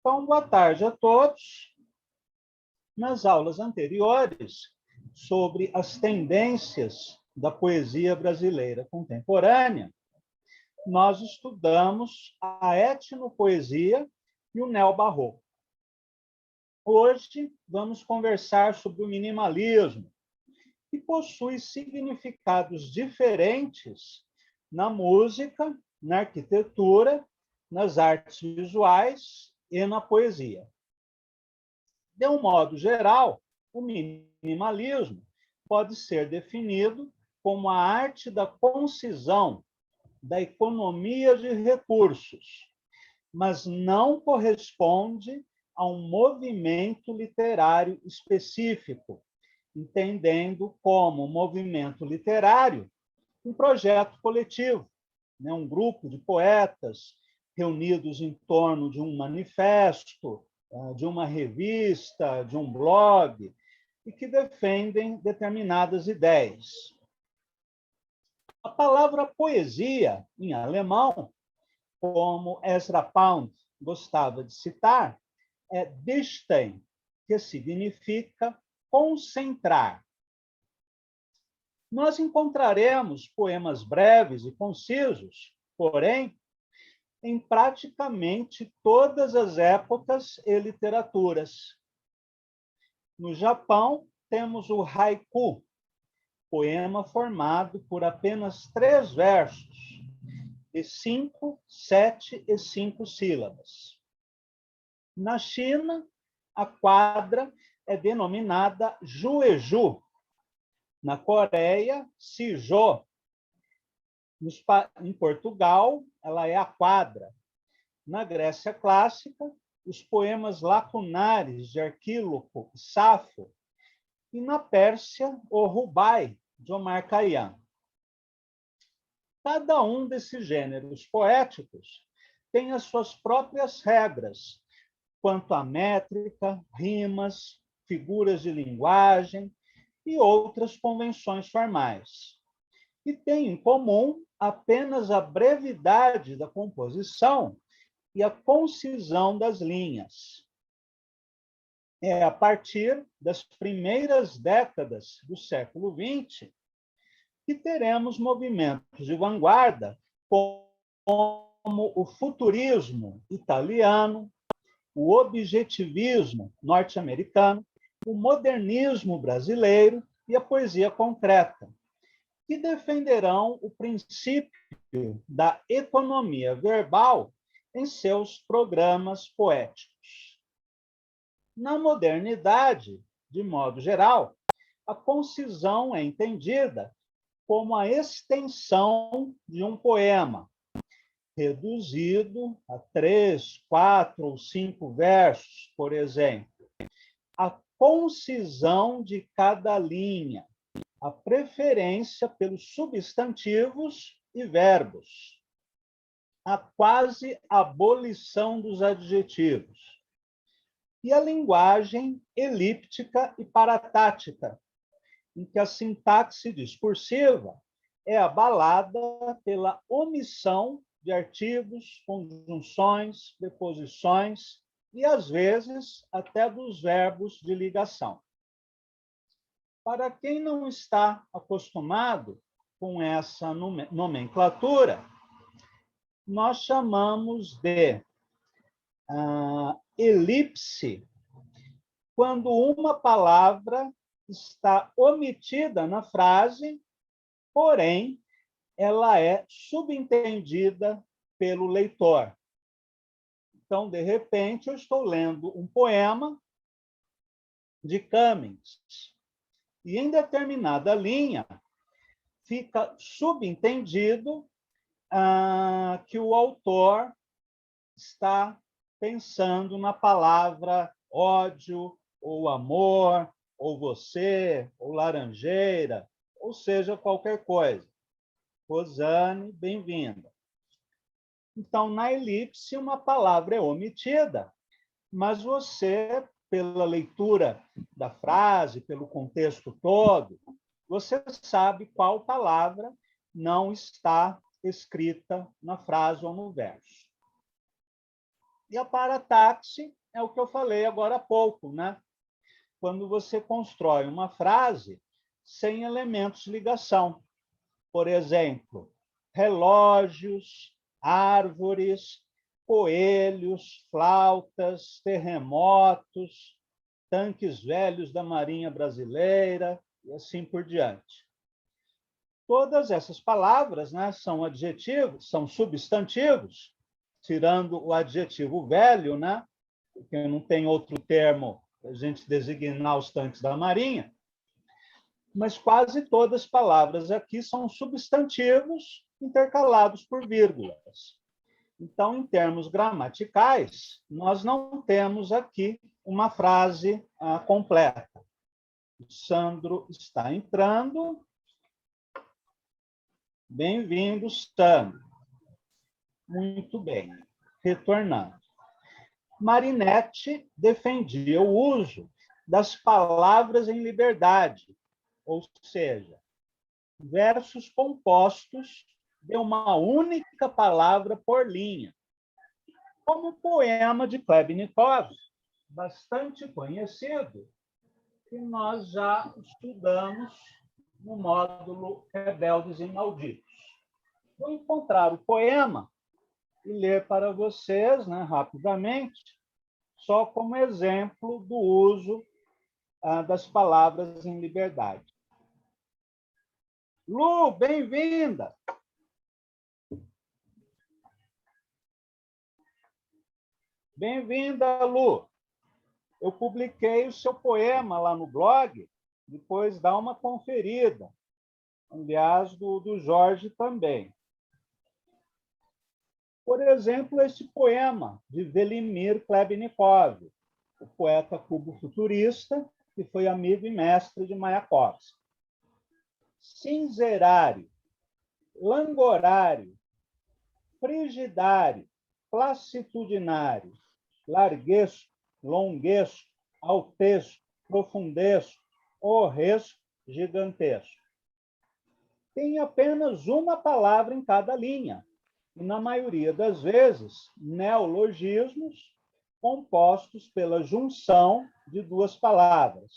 Então, boa tarde a todos. Nas aulas anteriores, sobre as tendências da poesia brasileira contemporânea, nós estudamos a etnopoesia e o neobarroco. Hoje, vamos conversar sobre o minimalismo, que possui significados diferentes na música, na arquitetura, nas artes visuais e na poesia. De um modo geral, o minimalismo pode ser definido como a arte da concisão, da economia de recursos, mas não corresponde a um movimento literário específico, entendendo como movimento literário um projeto coletivo, um grupo de poetas reunidos em torno de um manifesto, de uma revista, de um blog, e que defendem determinadas ideias. A palavra poesia, em alemão, como Ezra Pound gostava de citar, é Dichten, que significa concentrar. Nós encontraremos poemas breves e concisos, porém, em praticamente todas as épocas e literaturas. No Japão, temos o haiku, poema formado por apenas 3 versos, de 5, 7 e 5 sílabas. Na China, a quadra é denominada jueju. Na Coreia, sijô. Em Portugal, ela é a quadra. Na Grécia clássica, os poemas lacunares de Arquíloco e Safo. E na Pérsia, o rubai, de Omar Khayyam. Cada um desses gêneros poéticos tem as suas próprias regras quanto à métrica, rimas, figuras de linguagem e outras convenções formais. E tem em comum apenas a brevidade da composição e a concisão das linhas. É a partir das primeiras décadas do século XX que teremos movimentos de vanguarda como o futurismo italiano, o objetivismo norte-americano, o modernismo brasileiro e a poesia concreta, que defenderão o princípio da economia verbal em seus programas poéticos. Na modernidade, de modo geral, a concisão é entendida como a extensão de um poema, reduzido a 3, 4 ou 5 versos, por exemplo. A concisão de cada linha, a preferência pelos substantivos e verbos, a quase abolição dos adjetivos, e a linguagem elíptica e paratática, em que a sintaxe discursiva é abalada pela omissão de artigos, conjunções, preposições e, às vezes, até dos verbos de ligação. Para quem não está acostumado com essa nomenclatura, nós chamamos de elipse quando uma palavra está omitida na frase, porém, ela é subentendida pelo leitor. Então, de repente, eu estou lendo um poema de Cummings, e em determinada linha fica subentendido que o autor está pensando na palavra ódio, ou amor, ou você, ou laranjeira, ou seja, qualquer coisa. Rosane, bem-vinda. Então, na elipse, uma palavra é omitida, mas você, pela leitura da frase, pelo contexto todo, você sabe qual palavra não está escrita na frase ou no verso. E a parataxe é o que eu falei agora há pouco, né? Quando você constrói uma frase sem elementos de ligação. Por exemplo, relógios, árvores, coelhos, flautas, terremotos, tanques velhos da Marinha Brasileira, e assim por diante. Todas essas palavras, né, são adjetivos, são substantivos, tirando o adjetivo velho, né, porque não tem outro termo para a gente designar os tanques da Marinha, mas quase todas as palavras aqui são substantivos intercalados por vírgulas. Então, em termos gramaticais, nós não temos aqui uma frase completa. O Sandro está entrando. Bem-vindo, Sandro. Muito bem. Retornando. Marinette defendia o uso das palavras em liberdade, ou seja, versos compostos de uma única palavra por linha, como o poema de Klebnikov, bastante conhecido, que nós já estudamos no módulo Rebeldes e Malditos. Vou encontrar o poema e ler para vocês, né, rapidamente, só como exemplo do uso das palavras em liberdade. Lu, bem-vinda! Bem-vinda, Lu! Eu publiquei o seu poema lá no blog, depois dá uma conferida. Aliás, do Jorge também. Por exemplo, esse poema de Velimir Klebnikov, o poeta cubo-futurista, que foi amigo e mestre de Mayakovsky. Cinzerário, langorário, frigidário, classitudinário, larguesco, longuesco, altesco, profundesco, horresco, gigantesco. Tem apenas uma palavra em cada linha, e, na maioria das vezes, neologismos compostos pela junção de duas palavras.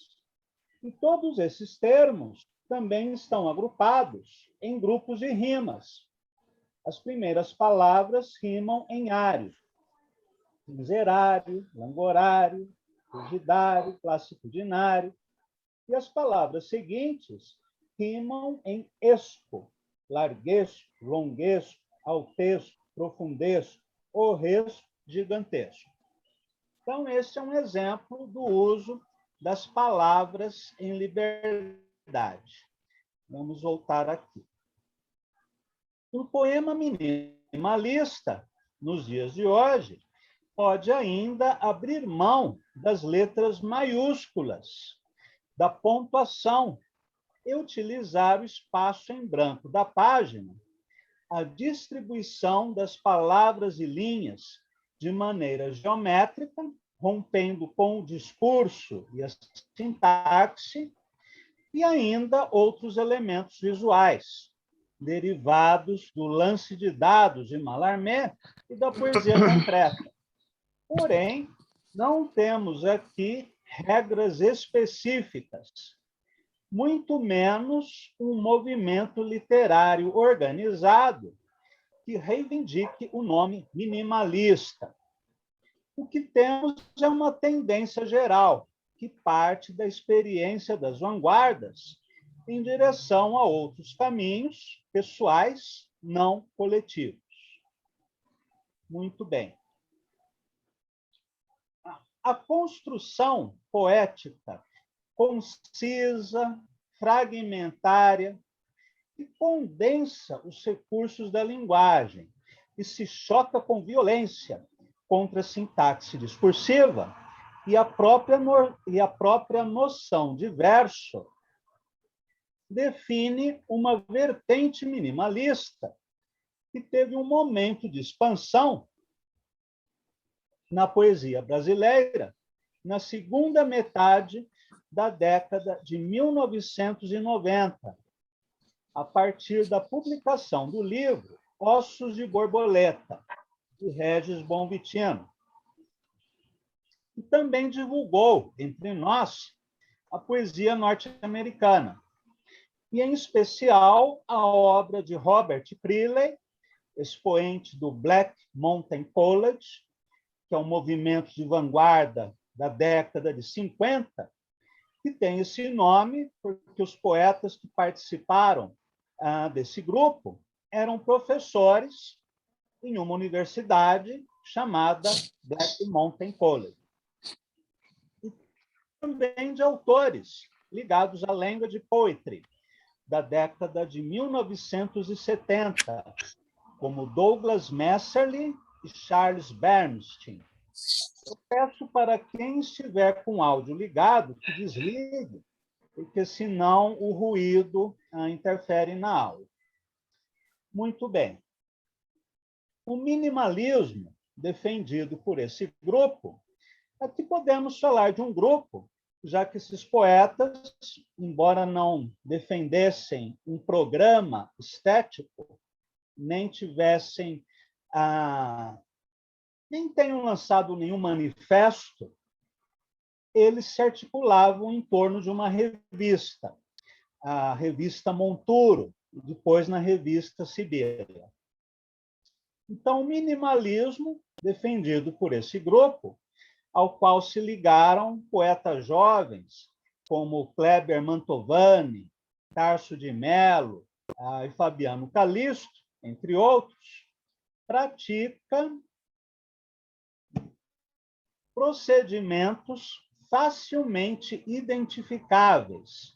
E todos esses termos também estão agrupados em grupos de rimas. As primeiras palavras rimam em ário: cinzerário, langorário, frigidário, classitudinário. E as palavras seguintes rimam em esco: larguesco, longuesco, altesco, profundesco, horresco, gigantesco. Então, esse é um exemplo do uso das palavras em liberdade. Vamos voltar aqui. O poema minimalista, nos dias de hoje, pode ainda abrir mão das letras maiúsculas, da pontuação, e utilizar o espaço em branco da página, a distribuição das palavras e linhas de maneira geométrica, rompendo com o discurso e a sintaxe, e ainda outros elementos visuais, derivados do lance de dados de Mallarmé e da poesia concreta. Porém, não temos aqui regras específicas, muito menos um movimento literário organizado que reivindique o nome minimalista. O que temos é uma tendência geral, que parte da experiência das vanguardas em direção a outros caminhos pessoais, não coletivos. Muito bem. A construção poética concisa, fragmentária, e condensa os recursos da linguagem e se choca com violência contra a sintaxe discursiva e a própria noção de verso define uma vertente minimalista que teve um momento de expansão na poesia brasileira na segunda metade da década de 1990, a partir da publicação do livro Ossos de Borboleta, de Régis Bonvitino, e também divulgou, entre nós, a poesia norte-americana, e, em especial, a obra de Robert Creeley, expoente do Black Mountain College, que é um movimento de vanguarda da década de 50, que tem esse nome porque os poetas que participaram desse grupo eram professores em uma universidade chamada Black Mountain College. E também de autores ligados à language poetry, da década de 1970, como Douglas Messerly e Charles Bernstein. Eu peço para quem estiver com o áudio ligado que desligue, porque senão o ruído interfere na aula. Muito bem. O minimalismo defendido por esse grupo, aqui podemos falar de um grupo, já que esses poetas, embora não defendessem um programa estético, nem tivessem, nem tenham lançado nenhum manifesto, eles se articulavam em torno de uma revista, a revista Monturo, e depois na revista Sibéria. Então, o minimalismo, defendido por esse grupo, ao qual se ligaram poetas jovens, como Kleber Mantovani, Tarso de Mello e Fabiano Calisto, entre outros, pratica procedimentos facilmente identificáveis,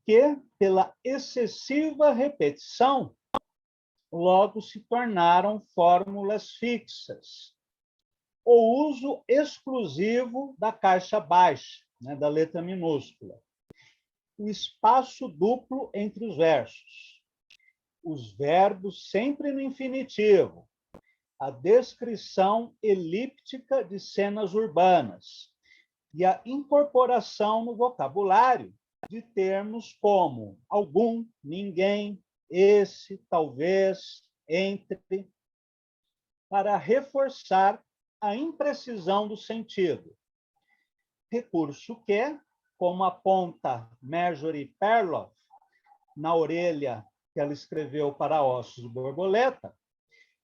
que, pela excessiva repetição, logo se tornaram fórmulas fixas. O uso exclusivo da caixa baixa, da letra minúscula. O espaço duplo entre os versos. Os verbos sempre no infinitivo. A descrição elíptica de cenas urbanas. E a incorporação no vocabulário de termos como algum, ninguém, esse, talvez, entre, para reforçar a imprecisão do sentido. Recurso que, como aponta Marjorie Perloff, na orelha que ela escreveu para Ossos de Borboleta,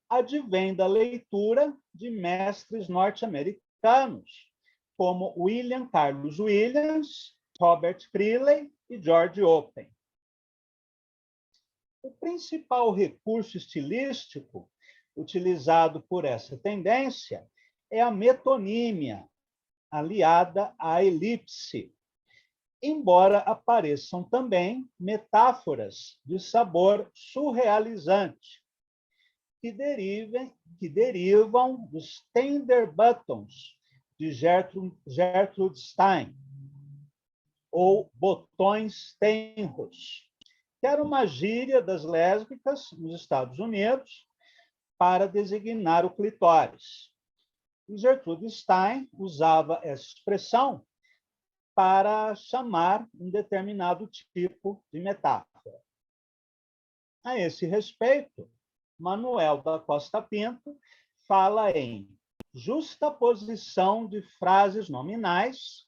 advém da leitura de mestres norte-americanos, como William Carlos Williams, Robert Creeley e George Oppen. O principal recurso estilístico utilizado por essa tendência é a metonímia, aliada à elipse, embora apareçam também metáforas de sabor surrealizante, que derivam dos tender buttons de Gertrude Stein, ou botões tenros, que era uma gíria das lésbicas nos Estados Unidos para designar o clitóris. E Gertrude Stein usava essa expressão para chamar um determinado tipo de metáfora. A esse respeito, Manuel da Costa Pinto fala em justaposição de frases nominais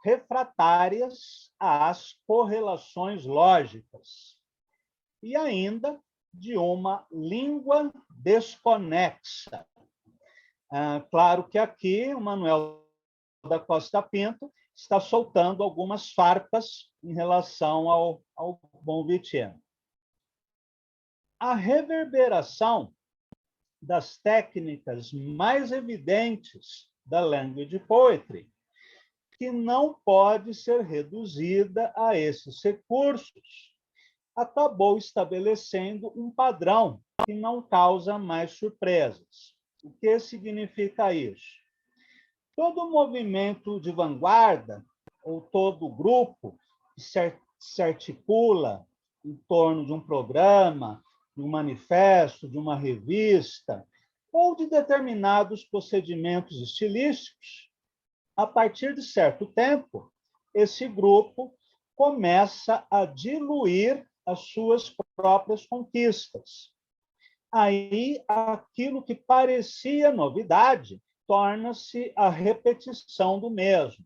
refratárias às correlações lógicas e ainda de uma língua desconexa. Claro que aqui o Manuel da Costa Pinto está soltando algumas farpas em relação ao Bonvitiano. A reverberação das técnicas mais evidentes da language poetry, que não pode ser reduzida a esses recursos, acabou estabelecendo um padrão que não causa mais surpresas. O que significa isso? Todo movimento de vanguarda, ou todo grupo que se articula em torno de um programa, de um manifesto, de uma revista, ou de determinados procedimentos estilísticos, a partir de certo tempo, esse grupo começa a diluir as suas próprias conquistas. Aí, aquilo que parecia novidade torna-se a repetição do mesmo.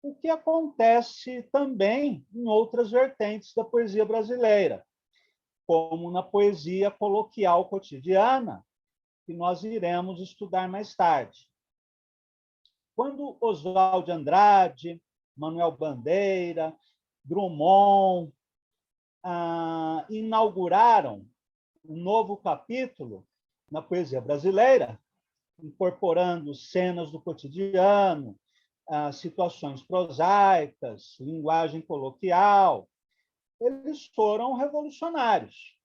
O que acontece também em outras vertentes da poesia brasileira, como na poesia coloquial cotidiana, que nós iremos estudar mais tarde. Quando Oswald de Andrade, Manuel Bandeira, Drummond inauguraram um novo capítulo na poesia brasileira, incorporando cenas do cotidiano, situações prosaicas, linguagem coloquial, eles foram revolucionários.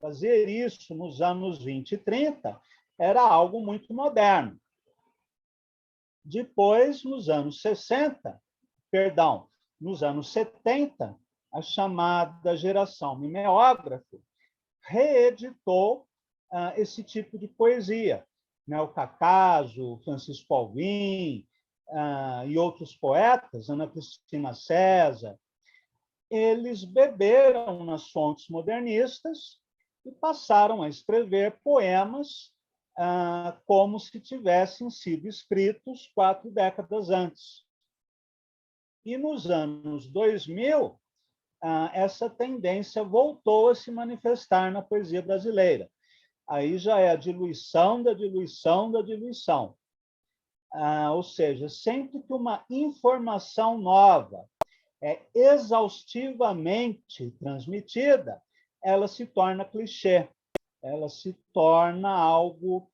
Fazer isso nos anos 20 e 30 era algo muito moderno. Depois, nos anos 70, a chamada geração mimeógrafo reeditou esse tipo de poesia. O Cacaso, Francisco Alvim e outros poetas, Ana Cristina César, eles beberam nas fontes modernistas e passaram a escrever poemas como se tivessem sido escritos 4 décadas antes. E nos anos 2000, essa tendência voltou a se manifestar na poesia brasileira. Aí já é a diluição da diluição da diluição. Ou seja, sempre que uma informação nova é exaustivamente transmitida, ela se torna clichê, ela se torna algo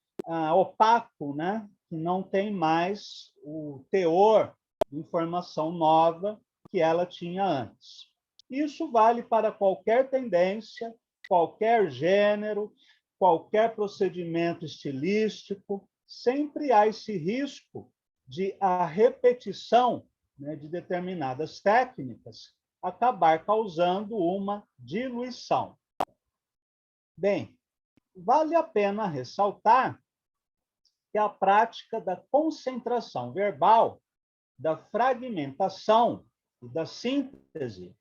opaco, né? Que não tem mais o teor de informação nova que ela tinha antes. Isso vale para qualquer tendência, qualquer gênero, qualquer procedimento estilístico, sempre há esse risco de a repetição, né, de determinadas técnicas acabar causando uma diluição. Bem, vale a pena ressaltar que a prática da concentração verbal, da fragmentação e da síntese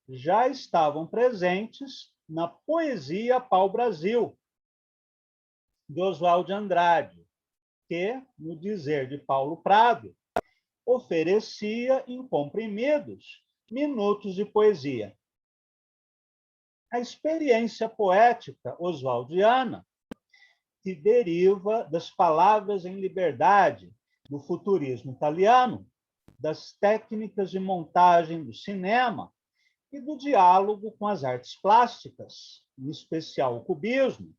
já estavam presentes na poesia pau-brasil, de Oswald de Andrade, que, no dizer de Paulo Prado, oferecia em comprimidos minutos de poesia. A experiência poética oswaldiana, que deriva das palavras em liberdade do futurismo italiano, das técnicas de montagem do cinema e do diálogo com as artes plásticas, em especial o cubismo,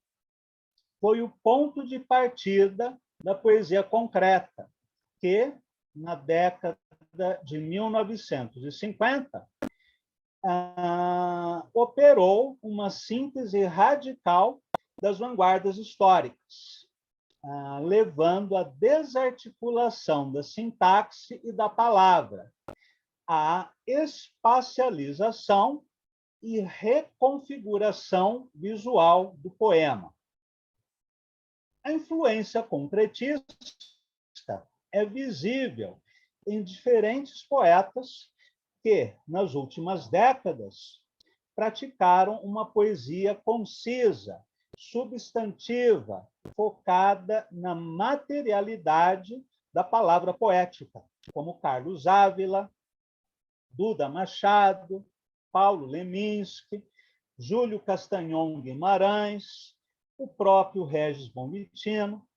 foi o ponto de partida da poesia concreta, que, na década de 1950, operou uma síntese radical das vanguardas históricas, levando à desarticulação da sintaxe e da palavra, à espacialização e reconfiguração visual do poema. A influência concretista é visível em diferentes poetas que, nas últimas décadas, praticaram uma poesia concisa, substantiva, focada na materialidade da palavra poética, como Carlos Ávila, Duda Machado, Paulo Leminski, Júlio Castanhon Guimarães, o próprio Regis Bonvitino,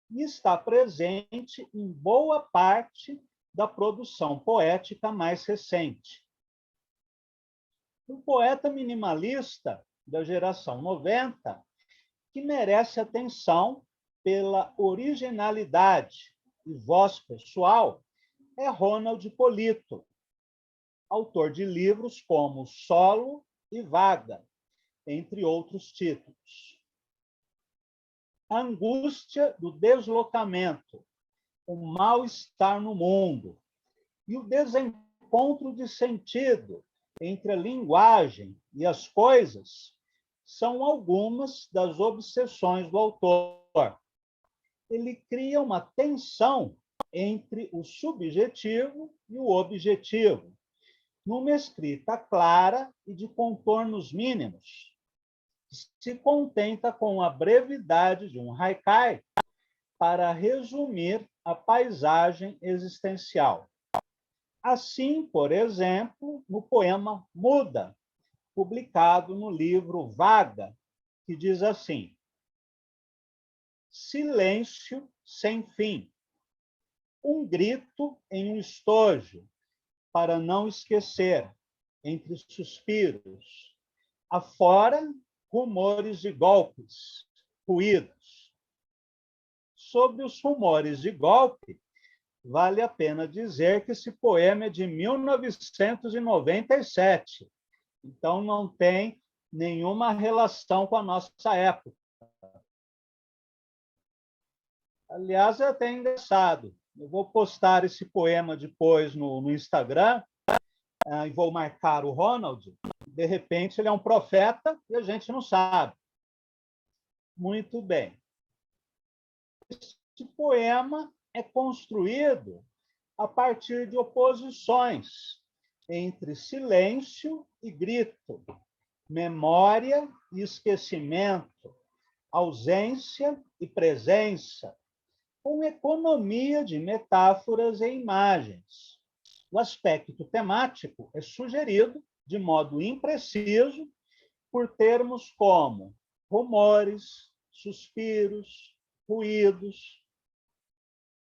e está presente em boa parte da produção poética mais recente. Um poeta minimalista da geração 90, que merece atenção pela originalidade e voz pessoal, é Ronald Polito, autor de livros como Solo e Vaga, entre outros títulos. A angústia do deslocamento, o mal-estar no mundo e o desencontro de sentido entre a linguagem e as coisas são algumas das obsessões do autor. Ele cria uma tensão entre o subjetivo e o objetivo, numa escrita clara e de contornos mínimos, se contenta com a brevidade de um haikai, para resumir a paisagem existencial. Assim, por exemplo, no poema Muda, publicado no livro Vaga, que diz assim: silêncio sem fim, um grito em um estojo, para não esquecer, entre suspiros, afora rumores de golpes, ruídos. Sobre os rumores de golpe, vale a pena dizer que esse poema é de 1997, então não tem nenhuma relação com a nossa época. Aliás, é até engraçado. Eu vou postar esse poema depois no Instagram e vou marcar o Ronald. De repente, ele é um profeta e a gente não sabe. Muito bem. Esse poema é construído a partir de oposições entre silêncio e grito, memória e esquecimento, ausência e presença, com economia de metáforas e imagens. O aspecto temático é sugerido de modo impreciso por termos como rumores, suspiros, ruídos.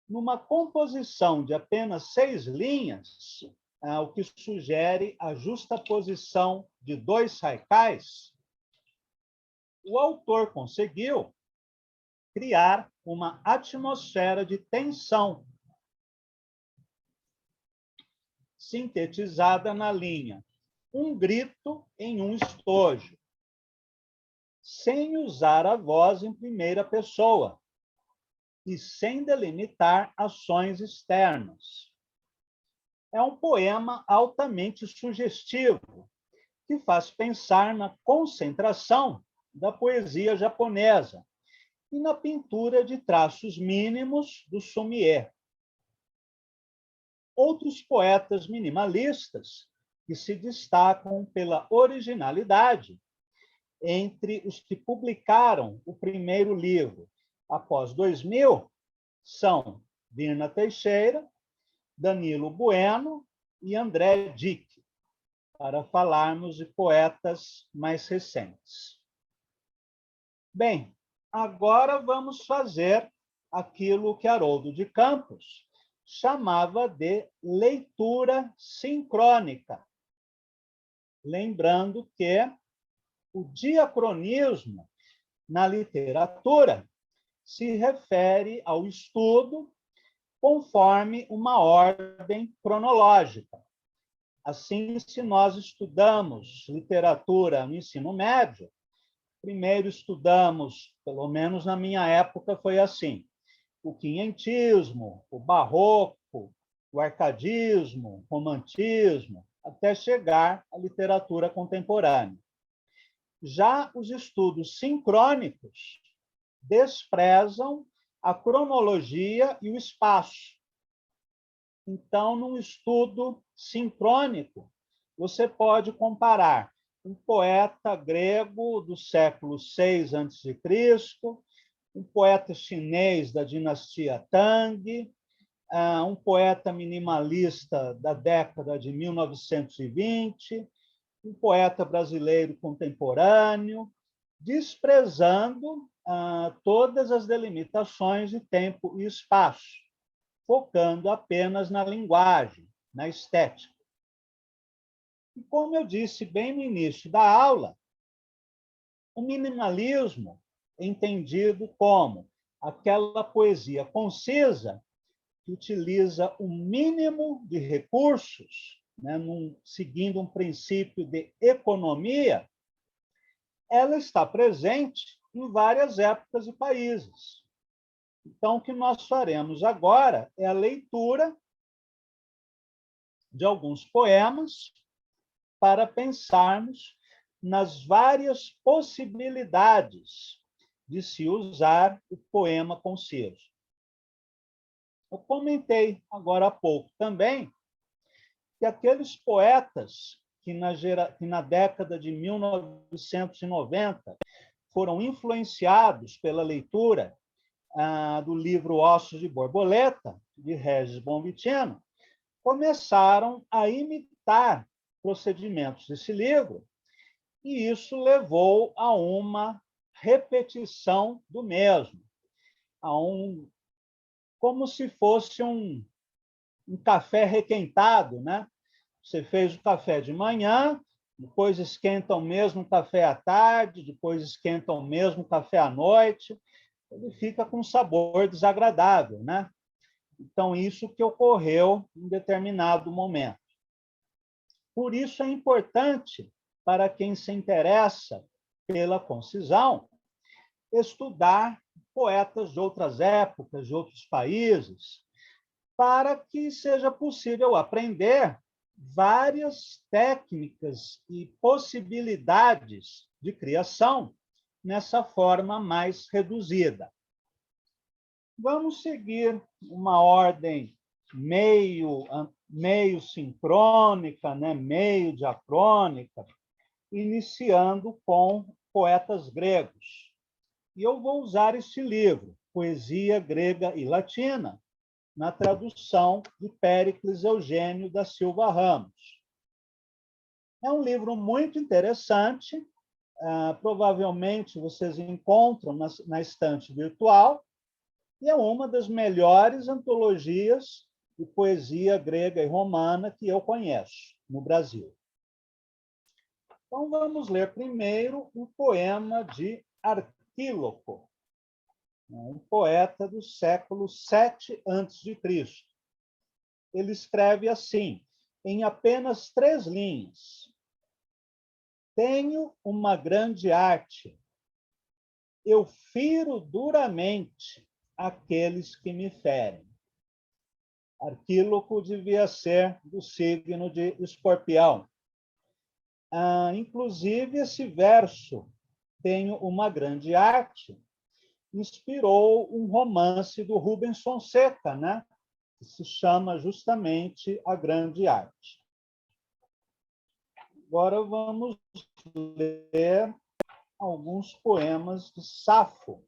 Numa composição de apenas 6 linhas, o que sugere a justaposição de 2 haikais, o autor conseguiu criar uma atmosfera de tensão, sintetizada na linha um grito em um estojo, sem usar a voz em primeira pessoa e sem delimitar ações externas. É um poema altamente sugestivo, que faz pensar na concentração da poesia japonesa e na pintura de traços mínimos do Sumier. Outros poetas minimalistas que se destacam pela originalidade, entre os que publicaram o primeiro livro após 2000, são Virna Teixeira, Danilo Bueno e André Dick, para falarmos de poetas mais recentes. Bem, agora vamos fazer aquilo que Haroldo de Campos chamava de leitura sincrônica. Lembrando que o diacronismo na literatura se refere ao estudo conforme uma ordem cronológica. Assim, se nós estudamos literatura no ensino médio, primeiro estudamos, pelo menos na minha época foi assim, o quinhentismo, o barroco, o arcadismo, o romantismo, até chegar à literatura contemporânea. Já os estudos sincrônicos desprezam a cronologia e o espaço. Então, num estudo sincrônico, você pode comparar um poeta grego do século VI a.C., um poeta chinês da dinastia Tang, um poeta minimalista da década de 1920, um poeta brasileiro contemporâneo, desprezando todas as delimitações de tempo e espaço, focando apenas na linguagem, na estética. E como eu disse bem no início da aula, o minimalismo é entendido como aquela poesia concisa que utiliza o mínimo de recursos, né, seguindo um princípio de economia, ela está presente em várias épocas e países. Então, o que nós faremos agora é a leitura de alguns poemas para pensarmos nas várias possibilidades de se usar o poema conciso. Eu comentei agora há pouco também que aqueles poetas que na década de 1990 foram influenciados pela leitura do livro Ossos de Borboleta, de Regis Bonvitino, começaram a imitar procedimentos desse livro, e isso levou a uma repetição do mesmo, como se fosse um café requentado, né? Você fez o café de manhã, depois esquenta o mesmo café à tarde, depois esquenta o mesmo café à noite, ele fica com um sabor desagradável, né? Então, isso que ocorreu em determinado momento. Por isso é importante, para quem se interessa pela concisão, estudar poetas de outras épocas, de outros países, para que seja possível aprender várias técnicas e possibilidades de criação nessa forma mais reduzida. Vamos seguir uma ordem meio sincrônica, né? Meio diacrônica, iniciando com poetas gregos. E eu vou usar este livro, Poesia Grega e Latina, na tradução de Péricles Eugênio da Silva Ramos. É um livro muito interessante, provavelmente vocês encontram na estante virtual, e é uma das melhores antologias de poesia grega e romana que eu conheço no Brasil. Então, vamos ler primeiro um poema de Arquíloco, um poeta do século VII a.C. Ele escreve assim, em apenas 3 linhas: tenho uma grande arte, eu firo duramente aqueles que me ferem. Arquíloco devia ser do signo de Escorpião. Inclusive, esse verso, tenho uma grande arte, inspirou um romance do Rubens Fonseca, né? Que se chama justamente A Grande Arte. Agora vamos ler alguns poemas de Safo,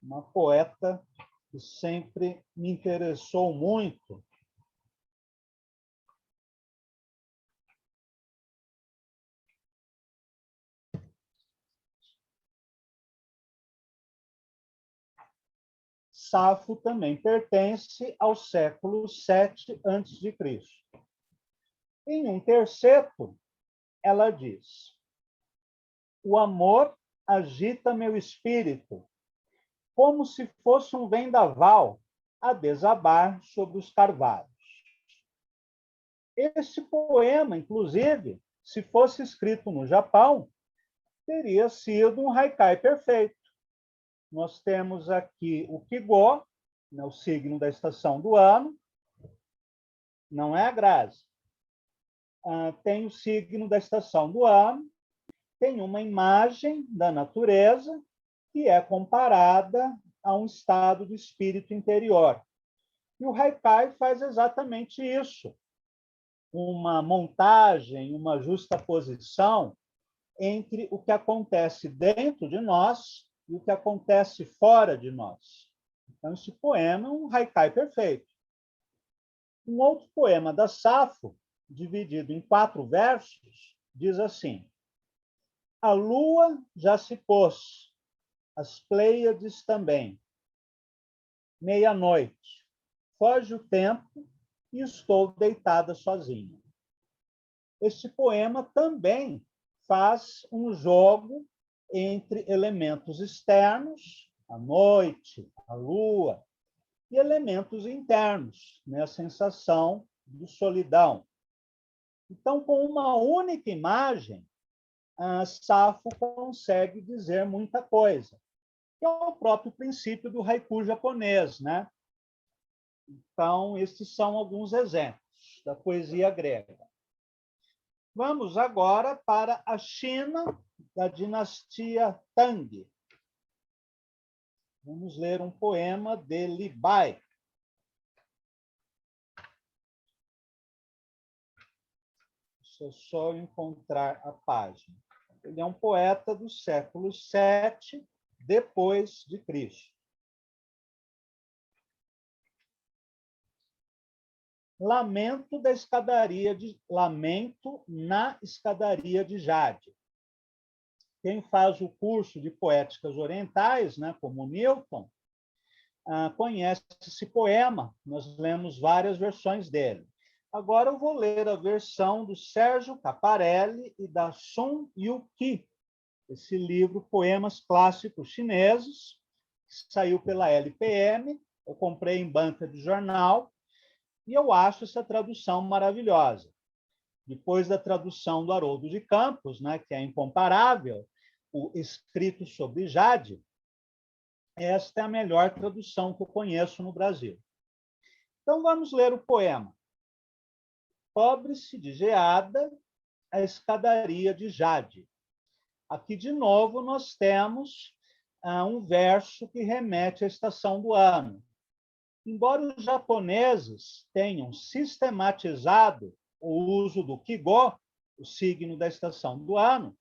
uma poeta que sempre me interessou muito. Safo também pertence ao século VII a.C. Em um terceto, ela diz: o amor agita meu espírito, como se fosse um vendaval a desabar sobre os carvalhos. Esse poema, inclusive, se fosse escrito no Japão, teria sido um haikai perfeito. Nós temos aqui o Kigo, né, o signo da estação do ano, não é a Grazi. Tem o signo da estação do ano, tem uma imagem da natureza que é comparada a um estado do espírito interior. E o haikai faz exatamente isso. Uma montagem, uma justaposição entre o que acontece dentro de nós e o que acontece fora de nós. Então, esse poema é um haikai perfeito. Um outro poema da Safo, dividido em 4 versos, diz assim: a lua já se pôs, as Pleiades também. Meia-noite, foge o tempo e estou deitada sozinha. Este poema também faz um jogo entre elementos externos, a noite, a lua, e elementos internos, né? A sensação de solidão. Então, com uma única imagem, Safo consegue dizer muita coisa, que é o próprio princípio do haiku japonês, né? Então, esses são alguns exemplos da poesia grega. Vamos agora para a China, da dinastia Tang. Vamos ler um poema de Li Bai. Deixa eu só encontrar a página. Ele é um poeta do século VII depois de Cristo. Lamento na Escadaria de Jade. Quem faz o curso de poéticas orientais, né, como Newton, conhece esse poema. Nós lemos várias versões dele. Agora eu vou ler a versão do Sérgio Caparelli e da Sun Yu-Ki, esse livro Poemas Clássicos Chineses, que saiu pela LPM, eu comprei em banca de jornal, e eu acho essa tradução maravilhosa. Depois da tradução do Haroldo de Campos, né, que é incomparável, o Escrito sobre Jade, esta é a melhor tradução que eu conheço no Brasil. Então, vamos ler o poema. Cobre-se de geada a escadaria de Jade. Aqui, de novo, nós temos um verso que remete à estação do ano. Embora os japoneses tenham sistematizado o uso do Kigo, o signo da estação do ano,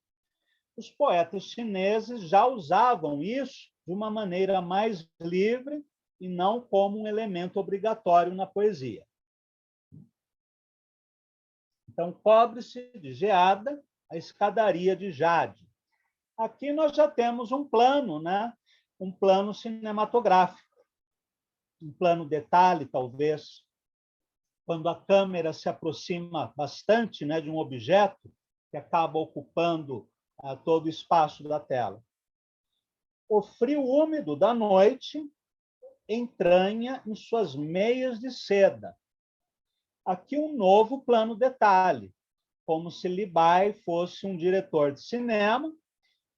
os poetas chineses já usavam isso de uma maneira mais livre e não como um elemento obrigatório na poesia. Então, cobre-se de geada a escadaria de Jade. Aqui nós já temos um plano, né? Um plano cinematográfico, um plano detalhe, talvez, quando a câmera se aproxima bastante, né, de um objeto que acaba ocupando todo o espaço da tela. O frio úmido da noite entranha em suas meias de seda. Aqui um novo plano detalhe, como se Li Bai fosse um diretor de cinema.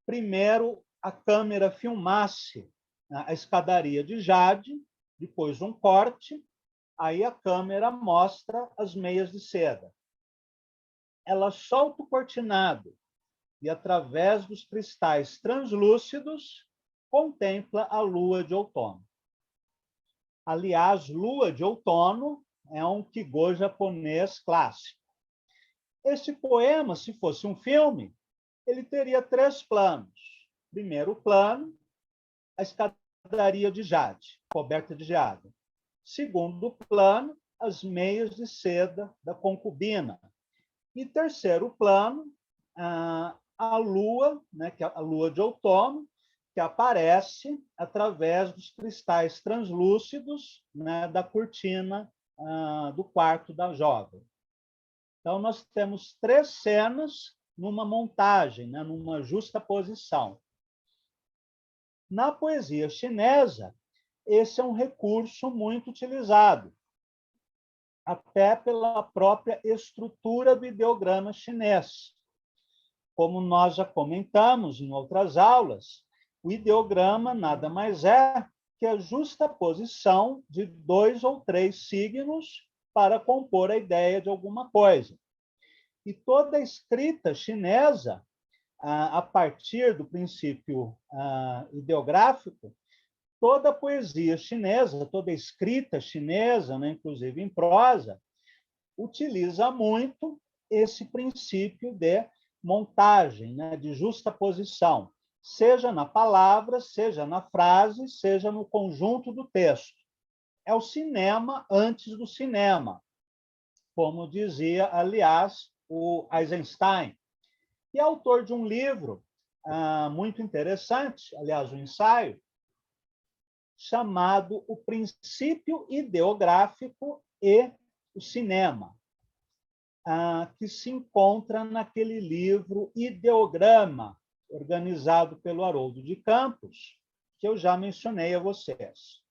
Primeiro, a câmera filmasse a escadaria de Jade, depois um corte, aí a câmera mostra as meias de seda. Ela solta o cortinado e, através dos cristais translúcidos, contempla a lua de outono. Aliás, lua de outono é um Kigo japonês clássico. Este poema, se fosse um filme, ele teria 3 planos. Primeiro plano, a escadaria de Jade, coberta de geada. Segundo plano, as meias de seda da concubina. E terceiro plano, a lua, né, que é a lua de outono, que aparece através dos cristais translúcidos, né, da cortina do quarto da jovem. Então, nós temos 3 cenas numa montagem, né, numa justaposição. Na poesia chinesa, esse é um recurso muito utilizado, até pela própria estrutura do ideograma chinês. Como nós já comentamos em outras aulas, o ideograma nada mais é que a justaposição de 2 ou 3 signos para compor a ideia de alguma coisa. E toda a escrita chinesa, a partir do princípio ideográfico, toda a poesia chinesa, toda a escrita chinesa, né, inclusive em prosa, utiliza muito esse princípio de montagem, né, de justaposição, seja na palavra, seja na frase, seja no conjunto do texto. É o cinema antes do cinema, como dizia, aliás, o Eisenstein, e é autor de um livro muito interessante, aliás, um ensaio, chamado O Princípio Ideográfico e o Cinema, que se encontra naquele livro Ideograma, organizado pelo Haroldo de Campos, que eu já mencionei a vocês.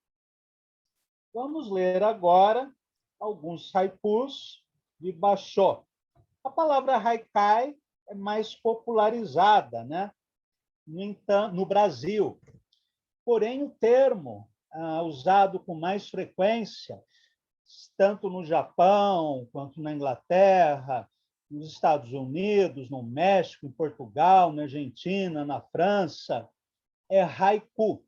Vamos ler agora alguns haikus de Basho. A palavra haikai é mais popularizada, né, no Brasil. Porém, o termo usado com mais frequência, tanto no Japão, quanto na Inglaterra, nos Estados Unidos, no México, em Portugal, na Argentina, na França, é haiku.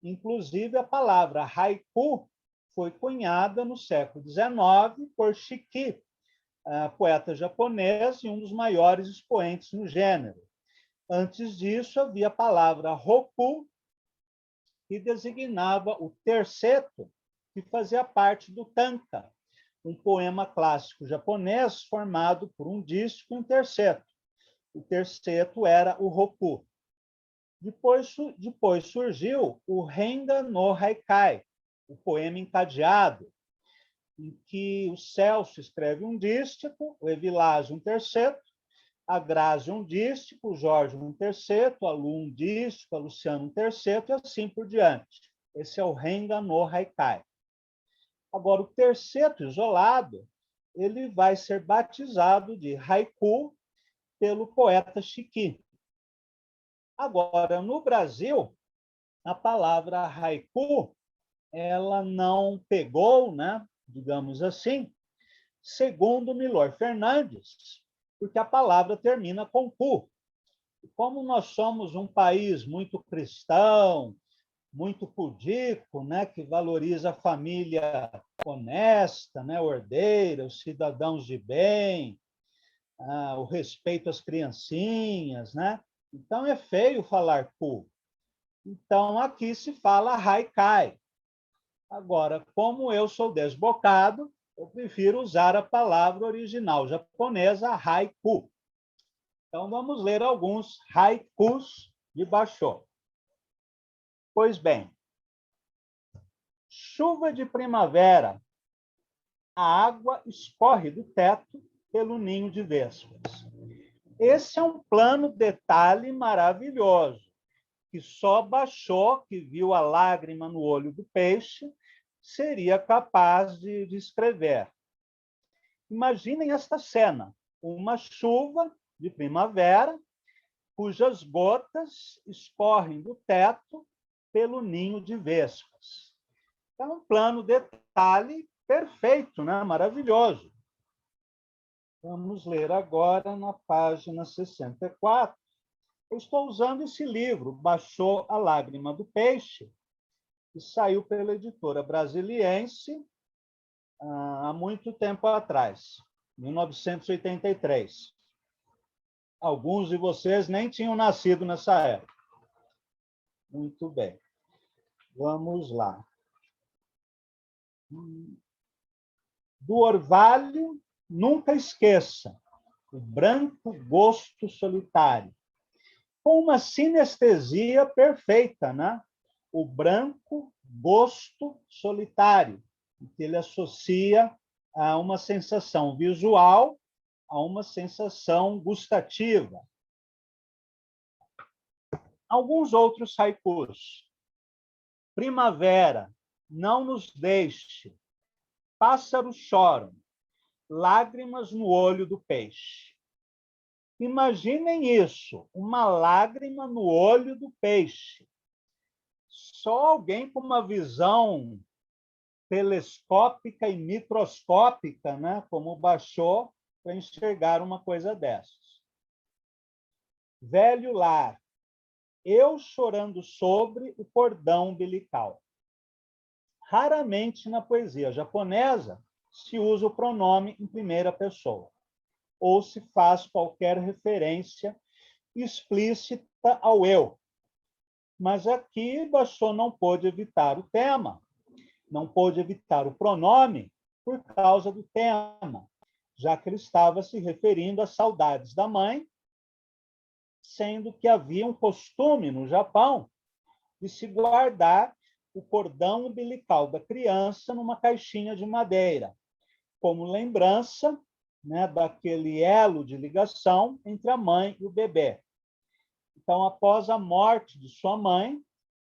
Inclusive, a palavra haiku foi cunhada no século XIX por Shiki, poeta japonês e um dos maiores expoentes no gênero. Antes disso, havia a palavra roku, que designava o terceto, que fazia parte do tanka, um poema clássico japonês formado por um dístico e um terceto. O terceto era o Roku. Depois surgiu o Renga no Haikai, o poema encadeado, em que o Celso escreve um dístico, o Evilásio um terceto, a Grazi um dístico, o Jorge um terceto, a Lu um dístico, a Luciana um terceto, e assim por diante. Esse é o Renga no Haikai. Agora, o terceto isolado, ele vai ser batizado de haiku pelo poeta Chiqui. Agora, no Brasil, a palavra haiku, ela não pegou, né, digamos assim, segundo Milor Fernandes, porque a palavra termina com cu. E como nós somos um país muito cristão, muito pudico, né, que valoriza a família honesta, né, ordeira, os cidadãos de bem, o respeito às criancinhas, né? Então é feio falar cu. Então aqui se fala haikai. Agora, como eu sou desbocado, eu prefiro usar a palavra original japonesa haiku. Então vamos ler alguns haikus de Basho. Pois bem, chuva de primavera, a água escorre do teto pelo ninho de vespas. Esse é um plano detalhe maravilhoso, que só Basho, que viu a lágrima no olho do peixe, seria capaz de descrever. Imaginem esta cena, uma chuva de primavera, cujas gotas escorrem do teto pelo ninho de vespas. É um plano detalhe perfeito, né? Maravilhoso. Vamos ler agora na página 64. Eu estou usando esse livro, Basho a Lágrima do Peixe, que saiu pela editora Brasiliense há muito tempo atrás, 1983. Alguns de vocês nem tinham nascido nessa época. Muito bem. Vamos lá. Do orvalho, nunca esqueça o branco gosto solitário, com uma sinestesia perfeita, né? O branco gosto solitário, que ele associa a uma sensação visual, a uma sensação gustativa. Alguns outros haikus. Primavera, não nos deixe. Pássaros choram. Lágrimas no olho do peixe. Imaginem isso, uma lágrima no olho do peixe. Só alguém com uma visão telescópica e microscópica, né, como Basho, para enxergar uma coisa dessas. Velho lar, eu chorando sobre o cordão umbilical. Raramente na poesia japonesa se usa o pronome em primeira pessoa, ou se faz qualquer referência explícita ao eu. Mas aqui Basho não pôde evitar o tema, não pôde evitar o pronome por causa do tema, já que ele estava se referindo às saudades da mãe, sendo que havia um costume no Japão de se guardar o cordão umbilical da criança numa caixinha de madeira, como lembrança, né, daquele elo de ligação entre a mãe e o bebê. Então, após a morte de sua mãe,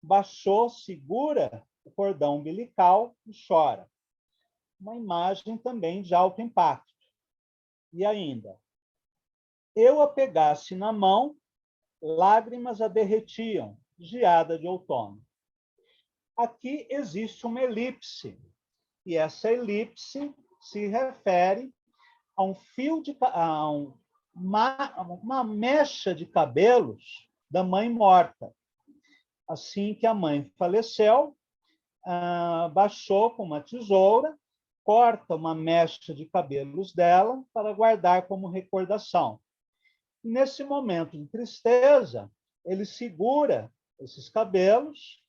Basho segura o cordão umbilical e chora. Uma imagem também de alto impacto. E ainda, eu a pegasse na mão, lágrimas a derretiam, geada de outono. Aqui existe uma elipse, e essa elipse se refere a um fio de uma mecha de cabelos da mãe morta. Assim que a mãe faleceu, Basho com uma tesoura, corta uma mecha de cabelos dela para guardar como recordação. E nesse momento de tristeza, ele segura esses cabelos,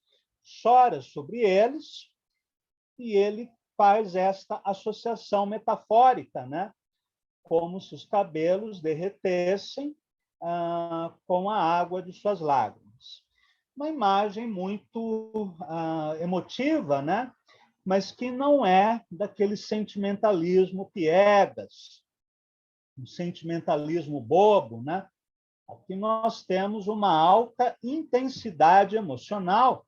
chora sobre eles, e ele faz esta associação metafórica, né? Como se os cabelos derretessem com a água de suas lágrimas. Uma imagem muito emotiva, né? Mas que não é daquele sentimentalismo piegas, um sentimentalismo bobo, né? Aqui nós temos uma alta intensidade emocional,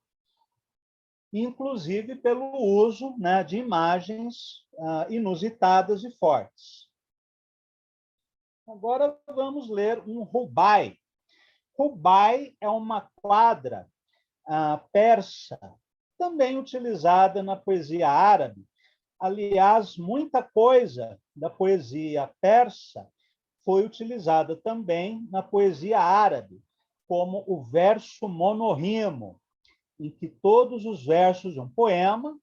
inclusive pelo uso, né, de imagens inusitadas e fortes. Agora vamos ler um rubai. Rubai é uma quadra persa, também utilizada na poesia árabe. Aliás, muita coisa da poesia persa foi utilizada também na poesia árabe, como o verso monorrimo, em que todos os versos de um poema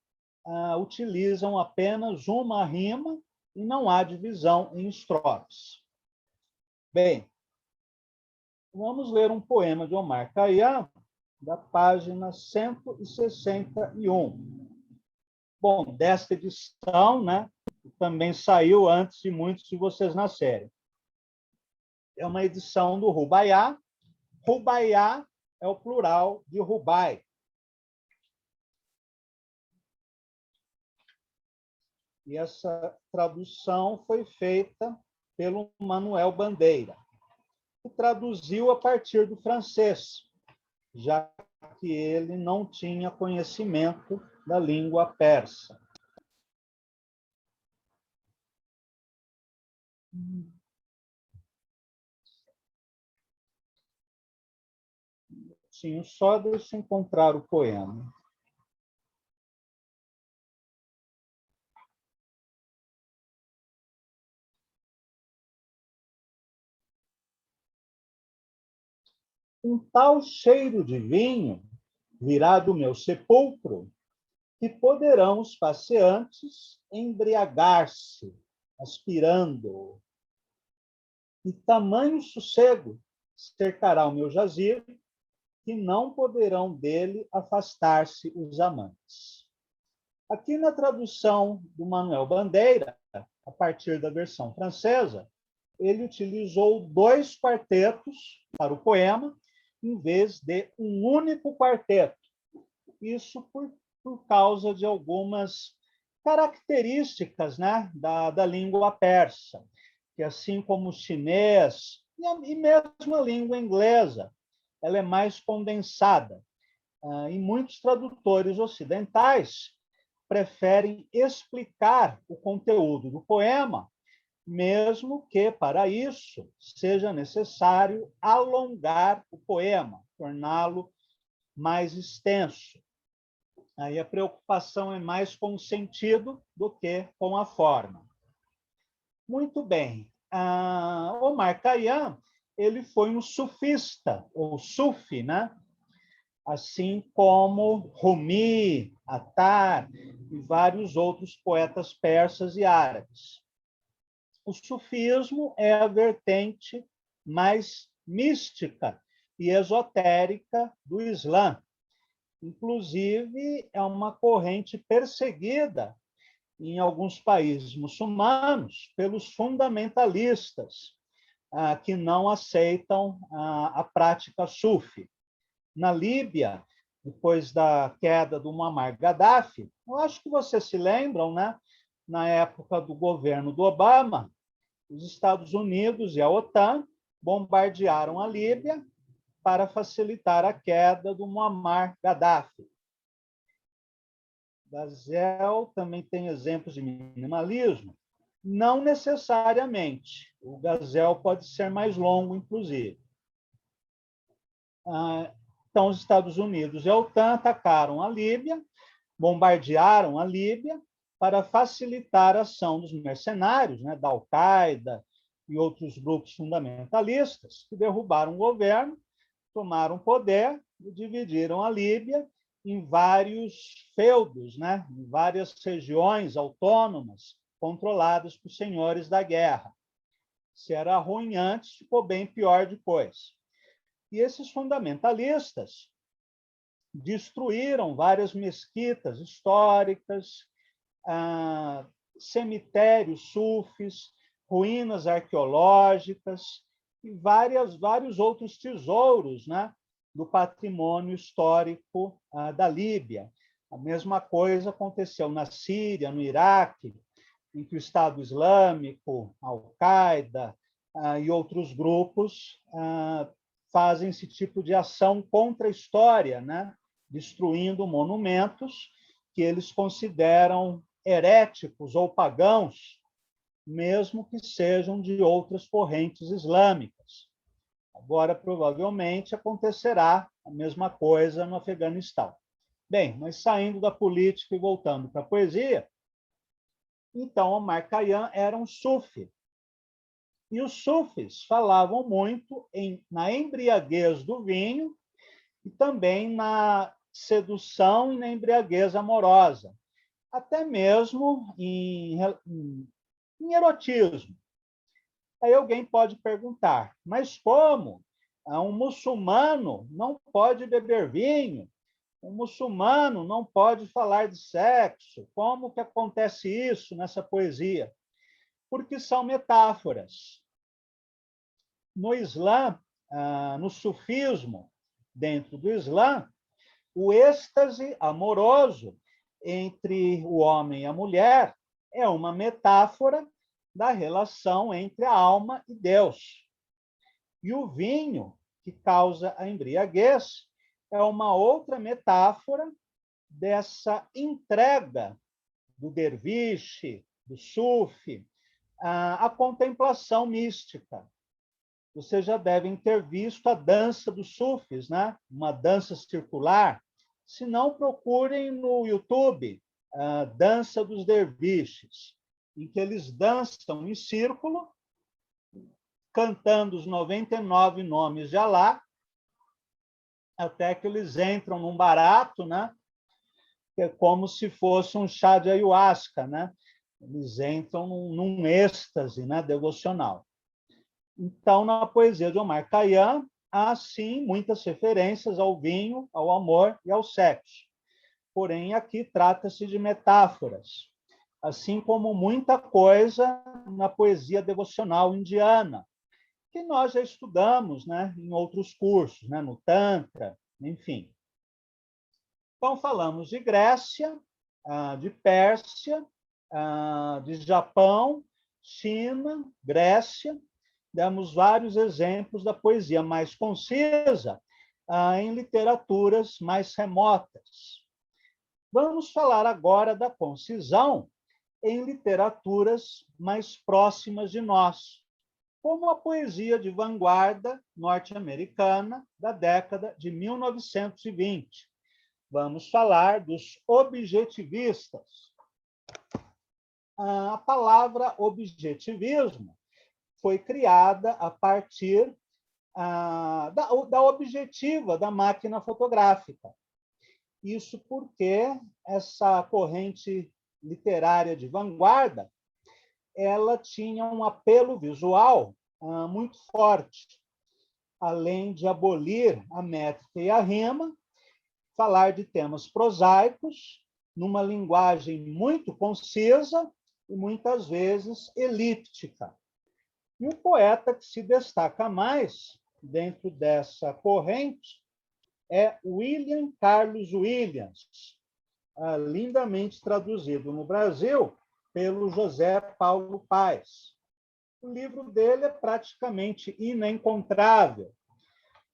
utilizam apenas uma rima e não há divisão em estrofes. Bem, vamos ler um poema de Omar Khayyam, da página 161. Bom, desta edição, né, também saiu antes de muitos de vocês nascerem. É uma edição do Rubaiá. Rubaiá é o plural de Rubai. E essa tradução foi feita pelo Manuel Bandeira, que traduziu a partir do francês, já que ele não tinha conhecimento da língua persa. Sim, só deixa eu encontrar o poema. Um tal cheiro de vinho virá do meu sepulcro, que poderão os passeantes embriagar-se, aspirando. E tamanho sossego cercará o meu jazigo, que não poderão dele afastar-se os amantes. Aqui na tradução do Manuel Bandeira, a partir da versão francesa, ele utilizou 2 quartetos para o poema, em vez de um único quarteto. Isso por causa de algumas características, né, da língua persa, que assim como o chinês e mesmo a língua inglesa, ela é mais condensada. E muitos tradutores ocidentais preferem explicar o conteúdo do poema, mesmo que, para isso, seja necessário alongar o poema, torná-lo mais extenso. Aí a preocupação é mais com o sentido do que com a forma. Muito bem. Omar Khayyam, ele foi um sufista, ou sufi, né? Assim como Rumi, Attar e vários outros poetas persas e árabes. O sufismo é a vertente mais mística e esotérica do Islã. Inclusive, é uma corrente perseguida em alguns países muçulmanos pelos fundamentalistas, que não aceitam a prática sufi. Na Líbia, depois da queda do Muammar Gaddafi, eu acho que vocês se lembram, né? Na época do governo do Obama, os Estados Unidos e a OTAN bombardearam a Líbia para facilitar a queda do Muammar Gaddafi. Gazel também tem exemplos de minimalismo? Não necessariamente. O Gazel pode ser mais longo, inclusive. Então, os Estados Unidos e a OTAN atacaram a Líbia, bombardearam a Líbia para facilitar a ação dos mercenários, né, da Al-Qaeda e outros grupos fundamentalistas, que derrubaram o governo, tomaram poder e dividiram a Líbia em vários feudos, né, em várias regiões autônomas controladas por senhores da guerra. Se era ruim antes, ficou bem pior depois. E esses fundamentalistas destruíram várias mesquitas históricas, cemitérios sufis, ruínas arqueológicas e vários outros tesouros, né, do patrimônio histórico da Líbia. A mesma coisa aconteceu na Síria, no Iraque, em que o Estado Islâmico, a Al-Qaeda e outros grupos fazem esse tipo de ação contra a história, né, destruindo monumentos que eles consideram heréticos ou pagãos, mesmo que sejam de outras correntes islâmicas. Agora, provavelmente, acontecerá a mesma coisa no Afeganistão. Bem, mas saindo da política e voltando para a poesia, então Omar Khayyam era um sufi. E os sufis falavam muito na embriaguez do vinho e também na sedução e na embriaguez amorosa, até mesmo em erotismo. Aí alguém pode perguntar, mas como? Um muçulmano não pode beber vinho? Um muçulmano não pode falar de sexo? Como que acontece isso nessa poesia? Porque são metáforas. No Islã, no sufismo, dentro do Islã, o êxtase amoroso entre o homem e a mulher é uma metáfora da relação entre a alma e Deus. E o vinho, que causa a embriaguez, é uma outra metáfora dessa entrega do derviche, do sufi, à contemplação mística. Vocês já devem ter visto a dança dos sufis, né? Uma dança circular. Se não, procurem no YouTube a dança dos derviches, em que eles dançam em círculo, cantando os 99 nomes de Alá, até que eles entram num barato, né? Que é como se fosse um chá de ayahuasca, né? Eles entram num êxtase, né, devocional. Então, na poesia de Omar Khayyam, há, sim, muitas referências ao vinho, ao amor e ao sexo. Porém, aqui trata-se de metáforas, assim como muita coisa na poesia devocional indiana, que nós já estudamos, né, em outros cursos, né, no Tantra, enfim. Então, falamos de Grécia, de Pérsia, de Japão, China, Grécia. Damos vários exemplos da poesia mais concisa em literaturas mais remotas. Vamos falar agora da concisão em literaturas mais próximas de nós, como a poesia de vanguarda norte-americana da década de 1920. Vamos falar dos objetivistas. A palavra objetivismo foi criada a partir da objetiva da máquina fotográfica. Isso porque essa corrente literária de vanguarda ela tinha um apelo visual muito forte, além de abolir a métrica e a rima, falar de temas prosaicos, numa linguagem muito concisa e muitas vezes elíptica. E o poeta que se destaca mais dentro dessa corrente é William Carlos Williams, lindamente traduzido no Brasil pelo José Paulo Paes. O livro dele é praticamente inencontrável.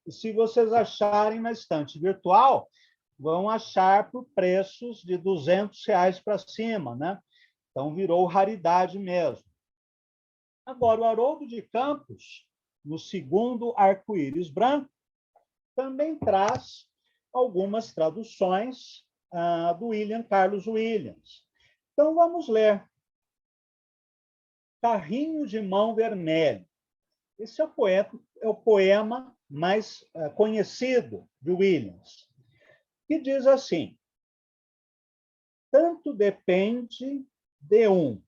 E se vocês acharem na estante virtual, vão achar por preços de R$ 200 para cima, né? Então, virou raridade mesmo. Agora, o Haroldo de Campos, no segundo Arco-Íris Branco, também traz algumas traduções do William Carlos Williams. Então, vamos ler. Carrinho de Mão Vermelho. Esse é o poema mais conhecido de Williams, que diz assim: tanto depende de um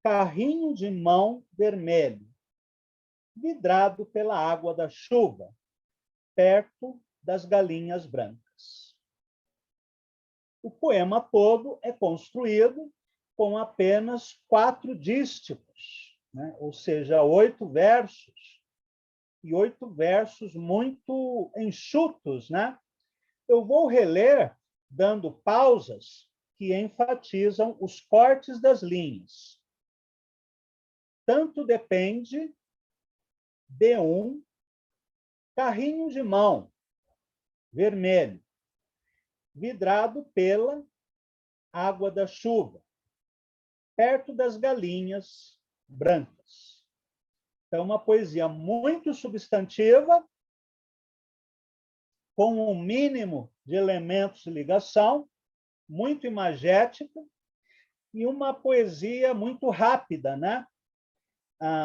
carrinho de mão vermelho, vidrado pela água da chuva, perto das galinhas brancas. O poema todo é construído com apenas 4 dísticos, né? Ou seja, 8 versos, e 8 versos muito enxutos, né? Eu vou reler, dando pausas que enfatizam os cortes das linhas. Tanto depende de um carrinho de mão, vermelho, vidrado pela água da chuva, perto das galinhas brancas. Então, uma poesia muito substantiva, com um mínimo de elementos de ligação, muito imagética, e uma poesia muito rápida, né?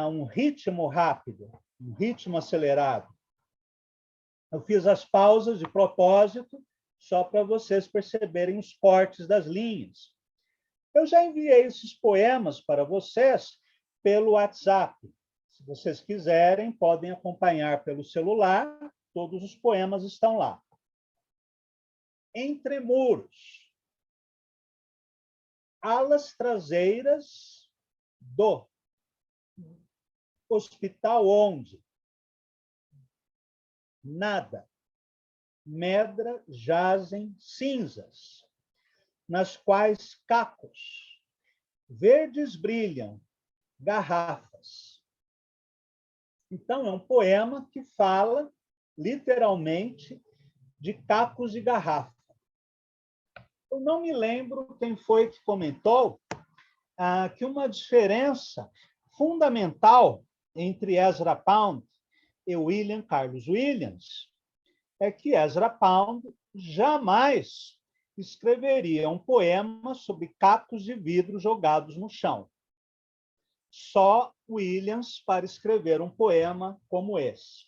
Um ritmo rápido, um ritmo acelerado. Eu fiz as pausas de propósito, só para vocês perceberem os cortes das linhas. Eu já enviei esses poemas para vocês pelo WhatsApp. Se vocês quiserem, podem acompanhar pelo celular, todos os poemas estão lá. Entre muros, alas traseiras do hospital onde nada, medra jazem cinzas, nas quais cacos verdes brilham, garrafas. Então, é um poema que fala, literalmente, de cacos de garrafa. Eu não me lembro quem foi que comentou que uma diferença fundamental entre Ezra Pound e William Carlos Williams é que Ezra Pound jamais escreveria um poema sobre cacos de vidro jogados no chão. Só Williams para escrever um poema como esse.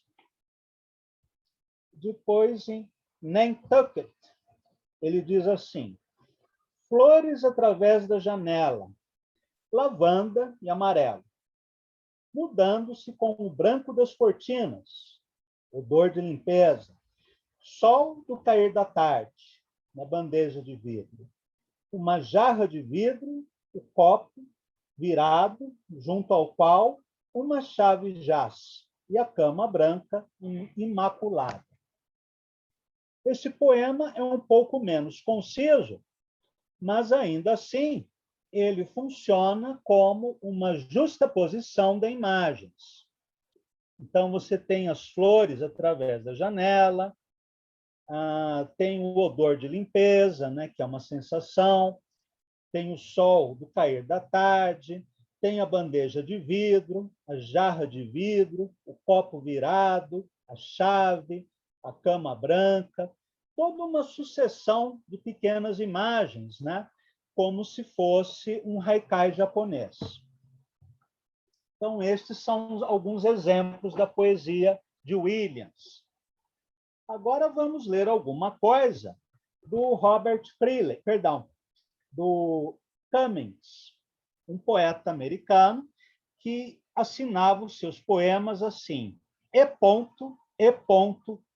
Depois, em Nantucket, ele diz assim: flores através da janela, lavanda e amarelo, mudando-se com o branco das cortinas, odor de limpeza, sol do cair da tarde, na bandeja de vidro, uma jarra de vidro, o copo virado, junto ao qual uma chave jaz, e a cama branca imaculada. Este poema é um pouco menos conciso, mas ainda assim ele funciona como uma justaposição de imagens. Então, você tem as flores através da janela, tem o odor de limpeza, né, que é uma sensação, tem o sol do cair da tarde, tem a bandeja de vidro, a jarra de vidro, o copo virado, a chave, a cama branca, toda uma sucessão de pequenas imagens, né? Como se fosse um haikai japonês. Então, estes são alguns exemplos da poesia de Williams. Agora vamos ler alguma coisa do Robert Freeland, do Cummings, um poeta americano que assinava os seus poemas assim: E.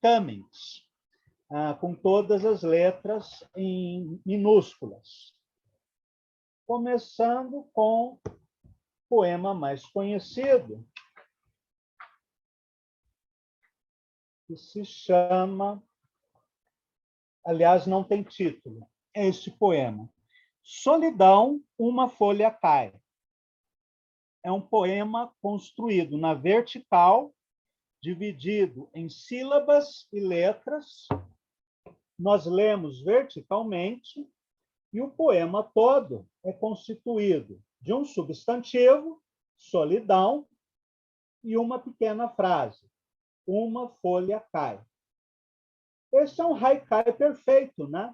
Cummings, com todas as letras em minúsculas. Começando com o poema mais conhecido, que se chama... Aliás, não tem título. É este poema. Solidão, uma folha cai. É um poema construído na vertical, dividido em sílabas e letras. Nós lemos verticalmente, e o poema todo é constituído de um substantivo, solidão, e uma pequena frase, uma folha cai. Esse é um haikai perfeito, né?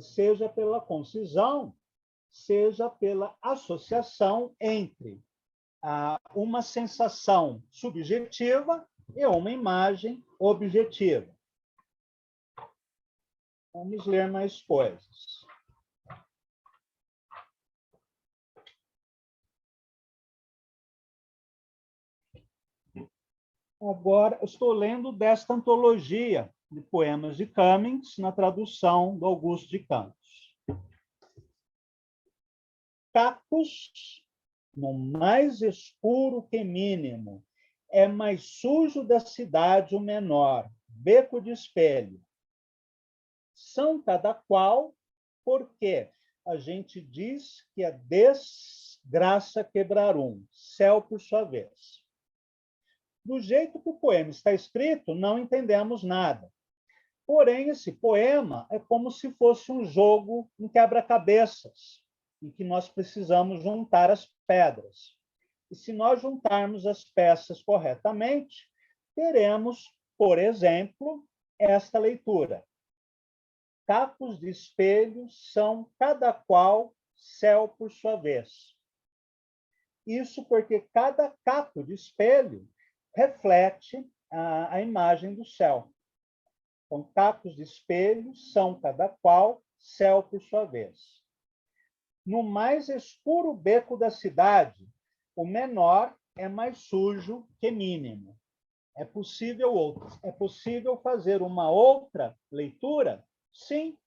Seja pela concisão, seja pela associação entre uma sensação subjetiva e uma imagem objetiva. Vamos ler mais coisas. Agora, estou lendo desta antologia de poemas de Cummings, na tradução do Augusto de Campos. Cacos, no mais escuro que mínimo, é mais sujo da cidade o menor, beco de espelho. São cada qual, porque a gente diz que é desgraça quebrar um, céu por sua vez. Do jeito que o poema está escrito, não entendemos nada. Porém, esse poema é como se fosse um jogo em quebra-cabeças, em que nós precisamos juntar as pedras. E se nós juntarmos as peças corretamente, teremos, por exemplo, esta leitura. Cacos de espelho são cada qual céu por sua vez. Isso porque cada caco de espelho reflete a imagem do céu. Então, cacos de espelho são cada qual céu por sua vez. No mais escuro beco da cidade, o menor é mais sujo que mínimo. É possível fazer uma outra leitura? Sim,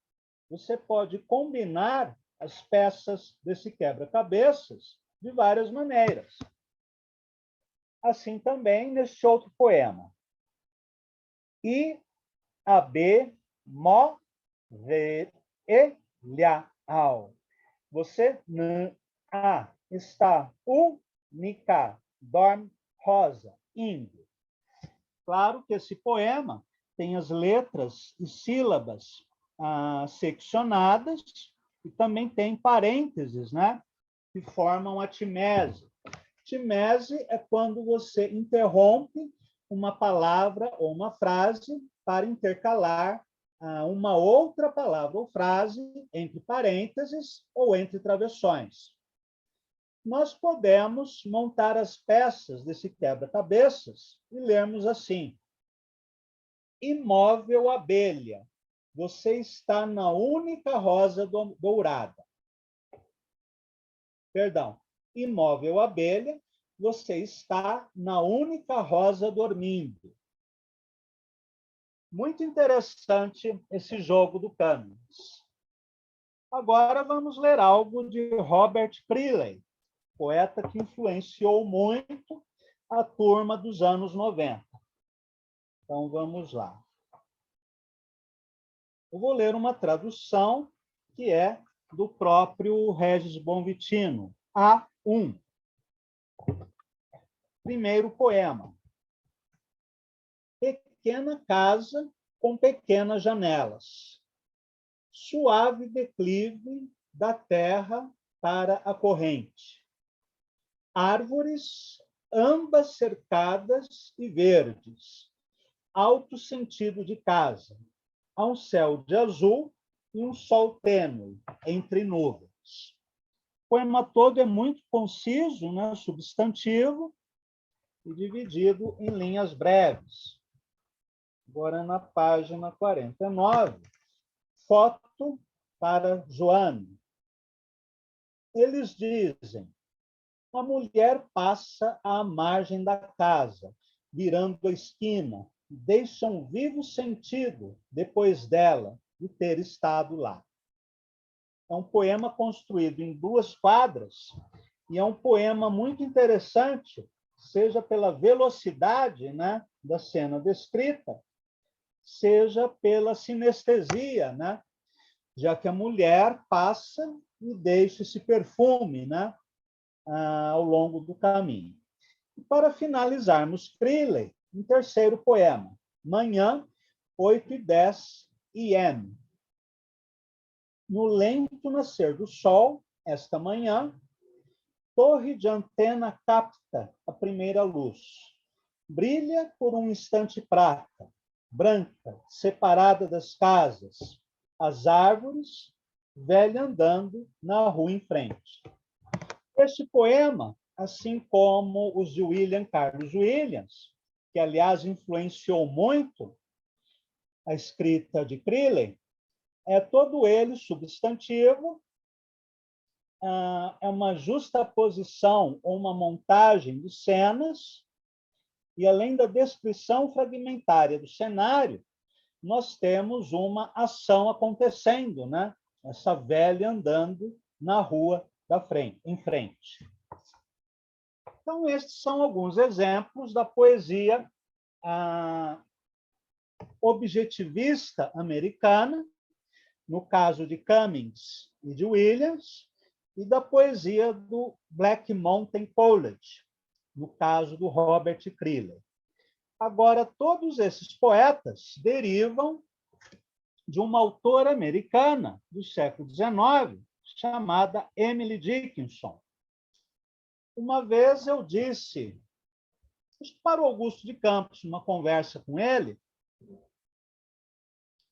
você pode combinar as peças desse quebra-cabeças de várias maneiras. Assim também neste outro poema. I, a, b, mo, ve, e, lha, ao. Você, n, a, está, única, dorme, rosa, indo. Claro que esse poema tem as letras e sílabas seccionadas e também tem parênteses, né, que formam a timese. Timese é quando você interrompe uma palavra ou uma frase para intercalar uma outra palavra ou frase entre parênteses ou entre travessões. Nós podemos montar as peças desse quebra-cabeças e lermos assim. Imóvel abelha, você está na única rosa dourada. Perdão. Imóvel abelha, você está na única rosa dormindo. Muito interessante esse jogo do Camões. Agora vamos ler algo de Robert Creeley, poeta que influenciou muito a turma dos anos 90. Então, vamos lá. Eu vou ler uma tradução que é do próprio Regis Bonvitino, A1. Primeiro poema. Pequena casa com pequenas janelas. Suave declive da terra para a corrente. Árvores, ambas cercadas e verdes. Alto sentido de casa. Há um céu de azul e um sol tênue entre nuvens. O poema todo é muito conciso, né? Substantivo, e dividido em linhas breves. Agora, na página 49, foto para Joane. Eles dizem, uma mulher passa à margem da casa, virando a esquina, e deixa um vivo sentido depois dela de ter estado lá. É um poema construído em 2 quadras e é um poema muito interessante, seja pela velocidade, né, da cena descrita, seja pela sinestesia, né, já que a mulher passa e deixa esse perfume, né, ao longo do caminho. E para finalizarmos Creeley, um terceiro poema, Manhã, 8h10 AM. No lento nascer do sol, esta manhã, torre de antena capta a primeira luz. Brilha por um instante prata, branca, separada das casas, as árvores, velha andando na rua em frente. Este poema, assim como os de William Carlos Williams, que, aliás, influenciou muito a escrita de Creeley, é todo ele substantivo, é uma justaposição ou uma montagem de cenas, e além da descrição fragmentária do cenário, nós temos uma ação acontecendo, né? Essa velha andando na rua em frente. Então, estes são alguns exemplos da poesia objetivista americana, no caso de Cummings e de Williams, e da poesia do Black Mountain College, no caso do Robert Creeley. Agora, todos esses poetas derivam de uma autora americana do século XIX, chamada Emily Dickinson. Uma vez eu disse para o Augusto de Campos, numa conversa com ele,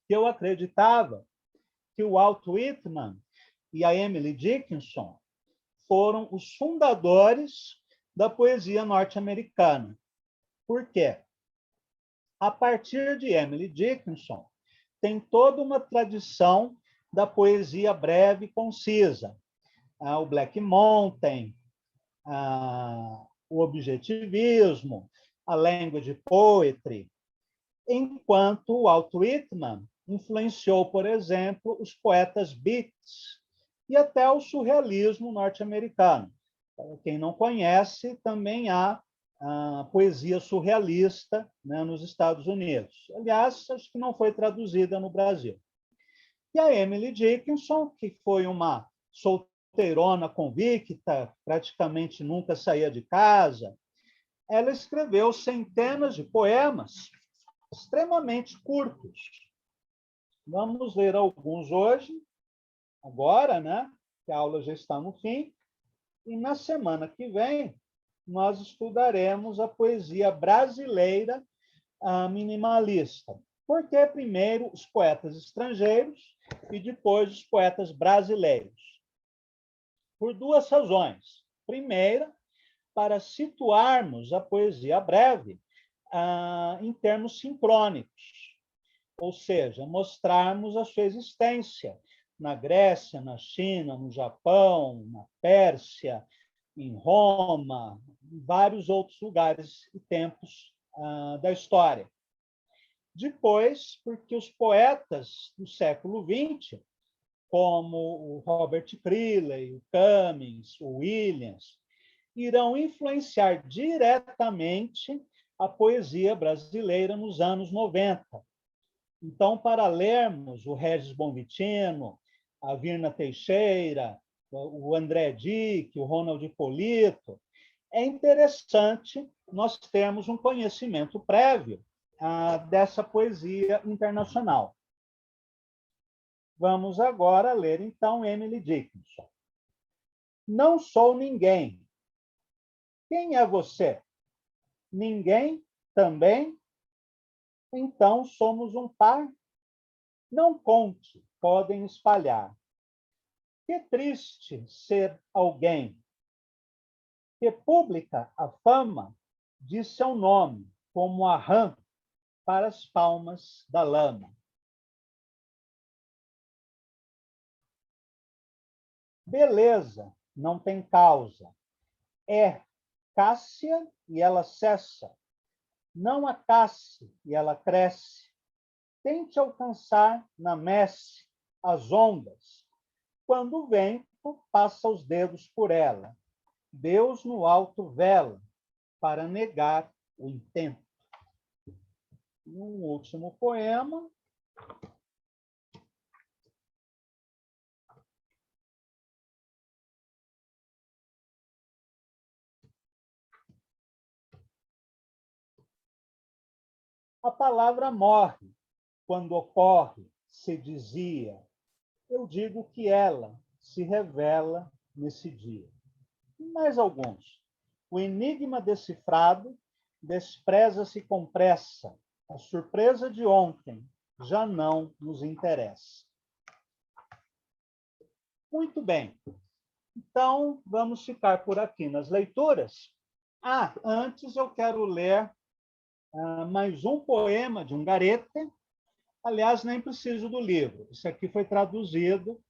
que eu acreditava que o Walt Whitman e a Emily Dickinson foram os fundadores da poesia norte-americana. Por quê? A partir de Emily Dickinson, tem toda uma tradição da poesia breve e concisa. O Black Mountain, o objetivismo, a language poetry, enquanto o Walt Whitman influenciou, por exemplo, os poetas beats e até o surrealismo norte-americano. Para quem não conhece, também há a poesia surrealista, né, nos Estados Unidos. Aliás, acho que não foi traduzida no Brasil. E a Emily Dickinson, que foi uma solteirona convicta, praticamente nunca saía de casa, ela escreveu centenas de poemas extremamente curtos. Vamos ler alguns hoje, agora, né? Que a aula já está no fim. E na semana que vem, nós estudaremos a poesia brasileira minimalista. Porque primeiro os poetas estrangeiros e depois os poetas brasileiros. Por duas razões. Primeira, para situarmos a poesia breve em termos sincrônicos, ou seja, mostrarmos a sua existência na Grécia, na China, no Japão, na Pérsia, em Roma, em vários outros lugares e tempos da história. Depois, porque os poetas do século XX, como o Robert Creeley, o Cummings, o Williams, irão influenciar diretamente a poesia brasileira nos anos 90. Então, para lermos o Regis Bonvitino, a Virna Teixeira, o André Dick, o Ronald Polito, é interessante nós termos um conhecimento prévio dessa poesia internacional. Vamos agora ler, então, Emily Dickinson. Não sou ninguém. Quem é você? Ninguém também? Então somos um par? Não conte, podem espalhar. Que triste ser alguém. Que pública a fama de seu nome, como a rã para as palmas da lama. Beleza, não tem causa. É Cássia e ela cessa. Não acasse e ela cresce. Tente alcançar na messe as ondas. Quando o vento passa os dedos por ela. Deus no alto vela para negar o intento. E um último poema. A palavra morre quando ocorre, se dizia. Eu digo que ela se revela nesse dia. E mais alguns. O enigma decifrado despreza-se com pressa. A surpresa de ontem já não nos interessa. Muito bem. Então, vamos ficar por aqui nas leituras. Antes eu quero ler mais um poema de Ungaretti. Aliás, nem preciso do livro. Isso aqui foi traduzido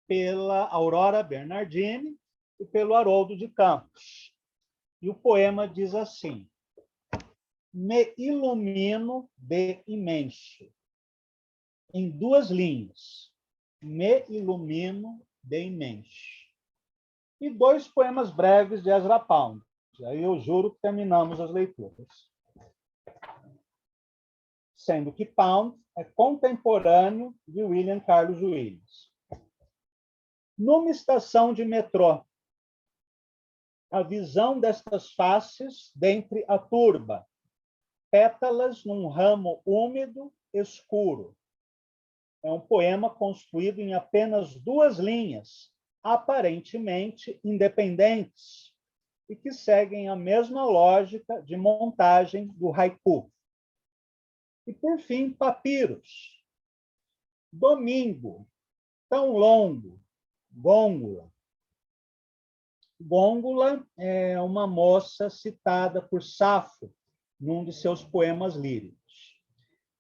pela Aurora Bernardini e pelo Haroldo de Campos. E o poema diz assim: Me ilumino de imenso. Em duas linhas. Me ilumino de imenso. e 2 poemas breves de Ezra Pound. Aí eu juro que terminamos as leituras. Sendo que Pound é contemporâneo de William Carlos Williams. Numa estação de metrô, a visão destas faces dentre a turba, pétalas num ramo úmido, escuro. É um poema construído em apenas 2 linhas, aparentemente independentes, e que seguem a mesma lógica de montagem do haiku. E, por fim, Papiros. Domingo, tão longo, Gôngula. Gôngula é uma moça citada por Safo num de seus poemas líricos.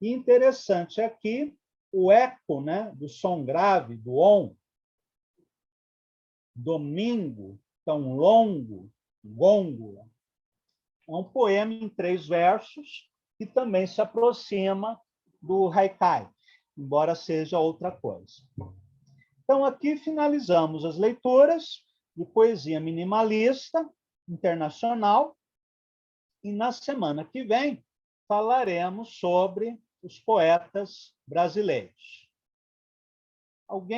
E interessante aqui o eco, né, do som grave, do on. Domingo, tão longo, Gôngula. É um poema em 3 versos que também se aproxima do haikai, embora seja outra coisa. Então, aqui finalizamos as leituras de poesia minimalista internacional e na semana que vem falaremos sobre os poetas brasileiros. Alguém